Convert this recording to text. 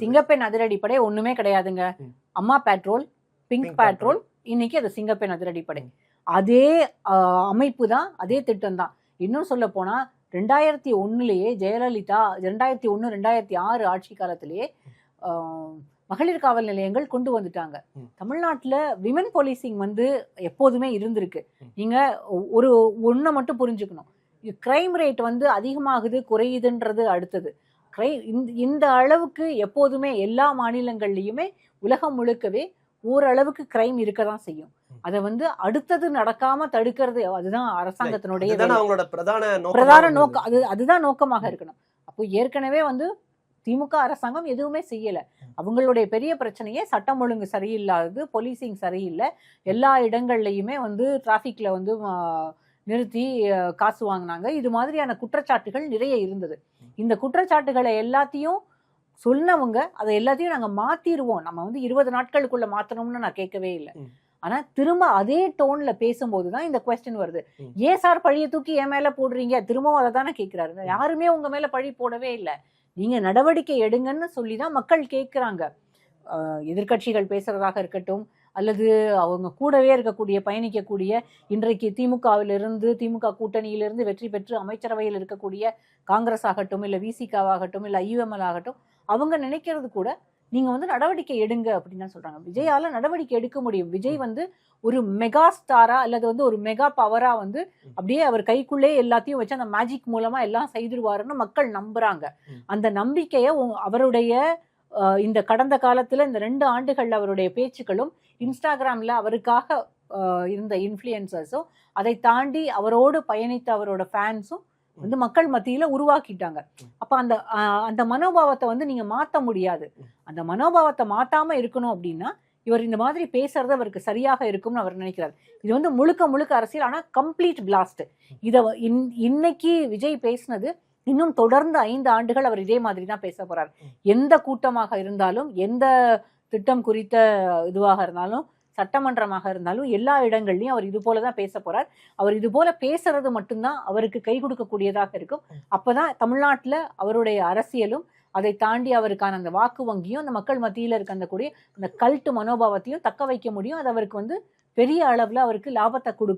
சிங்கப்பெண் அதிரடிப்படை ஒண்ணுமே கிடையாதுங்க. அம்மா பேட்ரோல், பிங்க் பேட்ரோல், இன்னைக்கு அது சிங்கப்பெண் அதிரடிப்படை. அதே அமைப்பு தான், அதே திட்டம் தான். இன்னும் சொல்ல போனா 2001 ஜெயலலிதா 2001 2006 ஆட்சி காலத்திலேயே மகளிர் காவல் நிலையங்கள் கொண்டு வந்துட்டாங்க. தமிழ்நாட்டுல விமன் போலீசிங் எப்போதுமே இருந்திருக்கு. நீங்க ஒன்றை மட்டும் புரிஞ்சுக்கணும், கிரைம் ரேட் அதிகமாகுது குறையுதுன்றது அடுத்தது. இந்த அளவுக்கு எப்போதுமே எல்லா மாநிலங்கள்லயுமே உலகம் முழுக்கவே ஓரளவுக்கு கிரைம் இருக்கதான் செய்யும். அதை அடுத்தது நடக்காம தடுக்கிறது அதுதான் அரசாங்கத்தினுடைய பிரதான நோக்கம். அதுதான் நோக்கமாக இருக்கணும். அப்போ ஏற்கனவே திமுக அரசாங்கம் எதுவுமே செய்யல. அவங்களுடைய பெரிய பிரச்சனையே சட்டம் ஒழுங்கு சரியில்லாதது, போலீசிங் சரியில்லை. எல்லா இடங்கள்லயுமே டிராபிக்ல நிறுத்தி காசு வாங்கினாங்க. இது மாதிரியான குற்றச்சாட்டுகள் நிறைய இருந்தது. இந்த குற்றச்சாட்டுகளை எல்லாத்தையும் சொன்னவங்க அதை எல்லாத்தையும் நாங்க மாத்திருவோம், நம்ம 20 நாட்களுக்குள்ள மாத்தணும்னு நான் கேட்கவே இல்லை. ஆனா திரும்ப அதே டோன்ல பேசும்போதுதான் இந்த குவெஸ்டின் வருது. ஏன் சார் பழிய தூக்கி என் மேல போடுறீங்க? திரும்பவும் அதை தானே கேட்கிறாரு. யாருமே உங்க மேல பழி போடவே இல்லை, நீங்க நடவடிக்கை எடுங்கன்னு சொல்லிதான் மக்கள் கேட்கிறாங்க. எதிர்கட்சிகள் பேசுறதாக இருக்கட்டும், அல்லது அவங்க கூடவே இருக்கக்கூடிய பயணிக்கக்கூடிய இன்றைக்கு திமுகவிலிருந்து, திமுக கூட்டணியிலிருந்து வெற்றி பெற்று அமைச்சரவையில் இருக்கக்கூடிய காங்கிரஸ் ஆகட்டும், இல்ல விசிகாவாகட்டும், இல்ல ஐயுஎம்எல் ஆகட்டும், அவங்க நினைக்கிறது கூட நீங்க நடவடிக்கை எடுங்க அப்படின்னு தான் சொல்றாங்க. விஜயால நடவடிக்கை எடுக்க முடியும். விஜய் ஒரு மெகா ஸ்டாரா அல்லது ஒரு மெகா பவரா அப்படியே அவர் கைக்குள்ளே எல்லாத்தையும் வச்சு அந்த மேஜிக் மூலமா எல்லாம் செய்திருவாருன்னு மக்கள் நம்புறாங்க. அந்த நம்பிக்கைய அவருடைய இந்த கடந்த காலத்துல இந்த 2 ஆண்டுகள்ல அவருடைய பேச்சுக்களும், இன்ஸ்டாகிராம்ல அவருக்காக இருந்த இன்ஃப்ளூயன்சர்ஸும், அதை தாண்டி அவரோடு பயணித்த அவரோட ஃபேன்ஸும் மக்கள் மத்தியில உருவாக்கிட்டாங்க. அப்ப அந்த மனோபாவத்தை நீங்க மாத்த முடியாது. அந்த மனோபாவத்தை மாத்தாம இருக்கணும் அப்படின்னா இவர் இந்த மாதிரி பேசுறது அவருக்கு சரியாக இருக்கும்னு அவர் நினைக்கிறார். இது முழுக்க முழுக்க அரசியல். ஆனா கம்ப்ளீட் பிளாஸ்ட். இத இன்னைக்கு விஜய் பேசினது இன்னும் தொடர்ந்து 5 ஆண்டுகள் அவர் இதே மாதிரி தான் பேச போறார். எந்த கூட்டமாக இருந்தாலும், எந்த திட்டம் குறித்த இதுவாக இருந்தாலும், சட்டமன்றமாக இருந்தாலும், எல்லா இடங்கள்லயும் அவர் இது போலதான் பேச போறார். அவர் இது போல பேசுறது மட்டும்தான் அவருக்கு கை கொடுக்கக்கூடியதாக இருக்கும். அப்பதான் தமிழ்நாட்டுல அவருடைய அரசியலும், அதை தாண்டி அவருக்கான அந்த வாக்கு வங்கியும், அந்த மக்கள் மத்தியில இருக்க அந்த கூடிய அந்த கல்ட்டு மனோபாவத்தையும் தக்க வைக்க முடியும். அது அவருக்கு பெரிய அளவுல அவருக்கு லாபத்தை கொடுக்கும்.